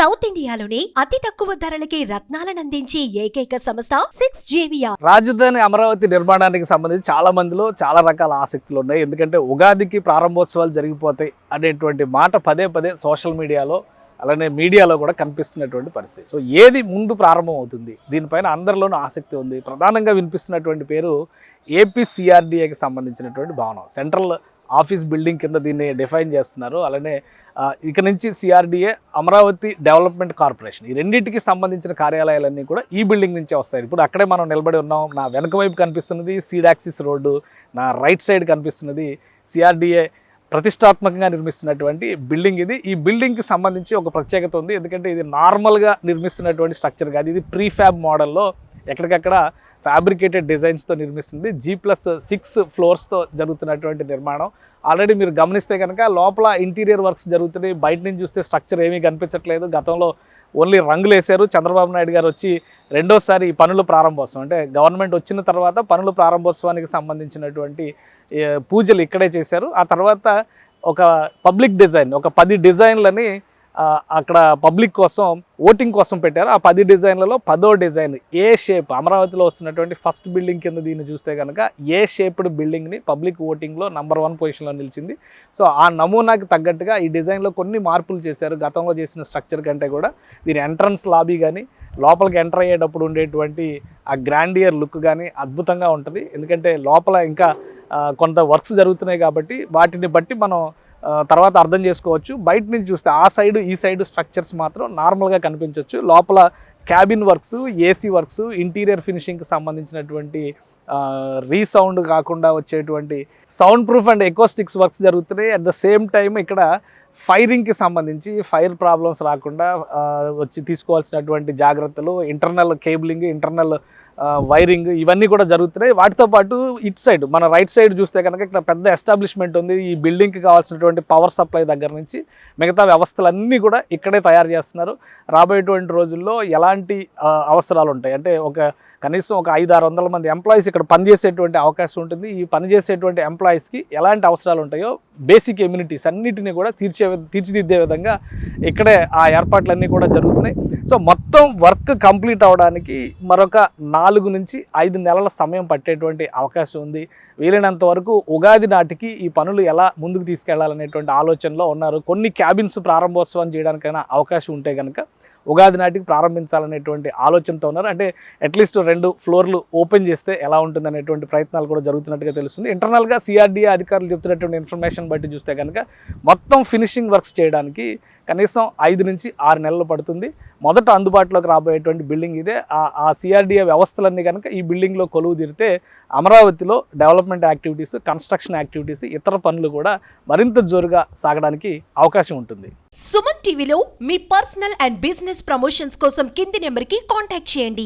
South ఇండియాలోని అతి తక్కువ ధరలకి రత్నాలను అందించే ఏకైక సంస్థ 6JVR. రాజధాని అమరావతి నిర్మాణానికి సంబంధించి చాలా మందిలో చాలా రకాల ఆసక్తులు ఉన్నాయి. ఎందుకంటే ఉగాదికి ప్రారంభోత్సవాలు జరిగిపోతాయి అనేటువంటి మాట పదే పదే సోషల్ మీడియాలో అలానే మీడియాలో కూడా కనిపిస్తున్నటువంటి పరిస్థితి. సో ఏది ముందు ప్రారంభం అవుతుంది, దీనిపైన అందరిలోనూ ఆసక్తి ఉంది. ప్రధానంగా వినిపిస్తున్నటువంటి పేరు ఏపీసీఆర్డీఏకి సంబంధించినటువంటి భవనం. సెంట్రల్ ఆఫీస్ బిల్డింగ్ కింద దీన్ని డిఫైన్ చేస్తున్నారు. అలానే ఇక నుంచి సిఆర్డీఏ, అమరావతి డెవలప్మెంట్ కార్పొరేషన్, ఈ రెండింటికి సంబంధించిన కార్యాలయాలన్నీ కూడా ఈ బిల్డింగ్ నుంచే వస్తాయి. ఇప్పుడు అక్కడే మనం నిలబడి ఉన్నాం. నా వెనక వైపు కనిపిస్తున్నది సీడాక్సిస్ రోడ్డు, నా రైట్ సైడ్ కనిపిస్తున్నది సిఆర్డీఏ ప్రతిష్టాత్మకంగా నిర్మిస్తున్నటువంటి బిల్డింగ్ ఇది. ఈ బిల్డింగ్కి సంబంధించి ఒక ప్రత్యేకత ఉంది. ఎందుకంటే ఇది నార్మల్గా నిర్మిస్తున్నటువంటి స్ట్రక్చర్ కాదు. ఇది ప్రీఫ్యాబ్ మోడల్లో ఎక్కడికక్కడ ఫ్యాబ్రికేటెడ్ డిజైన్స్తో నిర్మిస్తుంది. G+6 ఫ్లోర్స్తో జరుగుతున్నటువంటి నిర్మాణం. ఆల్రెడీ మీరు గమనిస్తే కనుక లోపల ఇంటీరియర్ వర్క్స్ జరుగుతున్నాయి. బయట నుంచి చూస్తే స్ట్రక్చర్ ఏమీ కనిపించట్లేదు. గతంలో ఓన్లీ రంగులు వేశారు. చంద్రబాబు నాయుడు గారు వచ్చి రెండోసారి ఈ పనులు ప్రారంభోత్సవం, అంటే గవర్నమెంట్ వచ్చిన తర్వాత పనులు ప్రారంభోత్సవానికి సంబంధించినటువంటి పూజలు ఇక్కడే చేశారు. ఆ తర్వాత ఒక పబ్లిక్ డిజైన్, ఒక 10 డిజైన్లని అక్కడ పబ్లిక్ కోసం ఓటింగ్ కోసం పెట్టారు. ఆ 10 డిజైన్లలో 10వ డిజైన్ ఏ షేప్, అమరావతిలో వస్తున్నటువంటి ఫస్ట్ బిల్డింగ్ కింద దీన్ని చూస్తే కనుక ఏ షేప్డ్ బిల్డింగ్ని పబ్లిక్ ఓటింగ్లో నంబర్ 1 పొజిషన్లో నిలిచింది. సో ఆ నమూనాకి తగ్గట్టుగా ఈ డిజైన్లో కొన్ని మార్పులు చేశారు. గతంలో చేసిన స్ట్రక్చర్ కంటే కూడా దీని ఎంట్రన్స్ లాబీ కానీ లోపలికి ఎంటర్ అయ్యేటప్పుడు ఉండేటువంటి ఆ గ్రాండియర్ లుక్ కానీ అద్భుతంగా ఉంటుంది. ఎందుకంటే లోపల ఇంకా కొంత వర్క్స్ జరుగుతున్నాయి కాబట్టి వాటిని బట్టి మనం తర్వాత అర్థం చేసుకోవచ్చు. బయట నుంచి చూస్తే ఆ సైడు ఈ సైడు స్ట్రక్చర్స్ మాత్రం నార్మల్గా కనిపించవచ్చు. లోపల cabin works, AC works, interior ఫినిషింగ్కి సంబంధించినటువంటి రీసౌండ్ కాకుండా వచ్చేటువంటి sound proof and acoustics works జరుగుతున్నాయి. అట్ ద సేమ్ టైం ఇక్కడ ఫైరింగ్కి సంబంధించి ఫైర్ ప్రాబ్లమ్స్ రాకుండా వచ్చి తీసుకోవాల్సినటువంటి జాగ్రత్తలు, ఇంటర్నల్ కేబులింగ్, ఇంటర్నల్ వైరింగ్ ఇవన్నీ కూడా జరుగుతున్నాయి. వాటితో పాటు ఇటు సైడ్ మన రైట్ సైడ్ చూస్తే కనుక ఇక్కడ పెద్ద ఎస్టాబ్లిష్మెంట్ ఉంది. ఈ బిల్డింగ్కి కావాల్సినటువంటి పవర్ సప్లై దగ్గర నుంచి మిగతా వ్యవస్థలన్నీ కూడా ఇక్కడే తయారు చేస్తున్నారు. రాబోయేటువంటి రోజుల్లో ఎలాంటి అవసరాలు ఉంటాయి అంటే కనీసం ఒక 500-600 మంది ఎంప్లాయీస్ ఇక్కడ పనిచేసేటువంటి అవకాశం ఉంటుంది. ఈ పనిచేసేటువంటి ఎంప్లాయీస్కి ఎలాంటి అవసరాలు ఉంటాయో బేసిక్ ఎమ్యూనిటీస్ అన్నిటినీ కూడా తీర్చిదిద్దే విధంగా ఇక్కడే ఆ ఏర్పాట్లన్నీ కూడా జరుగుతున్నాయి. సో మొత్తం వర్క్ కంప్లీట్ అవడానికి మరొక 4 నుంచి 5 నెలల సమయం పట్టేటువంటి అవకాశం ఉంది. వీలైనంత వరకు ఉగాది నాటికి ఈ పనులు ఎలా ముందుకు తీసుకెళ్లాలనేటువంటి ఆలోచనలో ఉన్నారు. కొన్ని క్యాబిన్స్ ప్రారంభోత్సవం చేయడానికైనా అవకాశం ఉంటే కనుక ఉగాది నాటికి ప్రారంభించాలనేటువంటి ఆలోచనతో ఉన్నారు. అంటే అట్లీస్ట్ 2 ఫ్లోర్లు ఓపెన్ చేస్తే ఎలా ఉంటుందనేటువంటి ప్రయత్నాలు కూడా జరుగుతున్నట్టుగా తెలుస్తుంది. ఇంటర్నల్గా సిఆర్డీఏ అధికారులు చెప్తున్నటువంటి ఇన్ఫర్మేషన్ బట్టి చూస్తే కనుక మొత్తం ఫినిషింగ్ వర్క్స్ చేయడానికి కనీసం 5 నుంచి 6 నెలలు పడుతుంది. మొదట అందుబాటులోకి రాబోయేటువంటి బిల్డింగ్ ఇదే. ఆ సిఆర్డీఏ వ్యవస్థలన్నీ కనుక ఈ బిల్డింగ్లో కొలువు తీరితే అమరావతిలో డెవలప్మెంట్ యాక్టివిటీస్, కన్స్ట్రక్షన్ యాక్టివిటీస్, ఇతర పనులు కూడా మరింత జోరుగా సాగడానికి అవకాశం ఉంటుంది. సుమన్ టీవీలో మీ పర్సనల్ అండ్ బిజినెస్ ప్రమోషన్స్ కోసం కింది నెంబర్కి కాంటాక్ట్ చేయండి.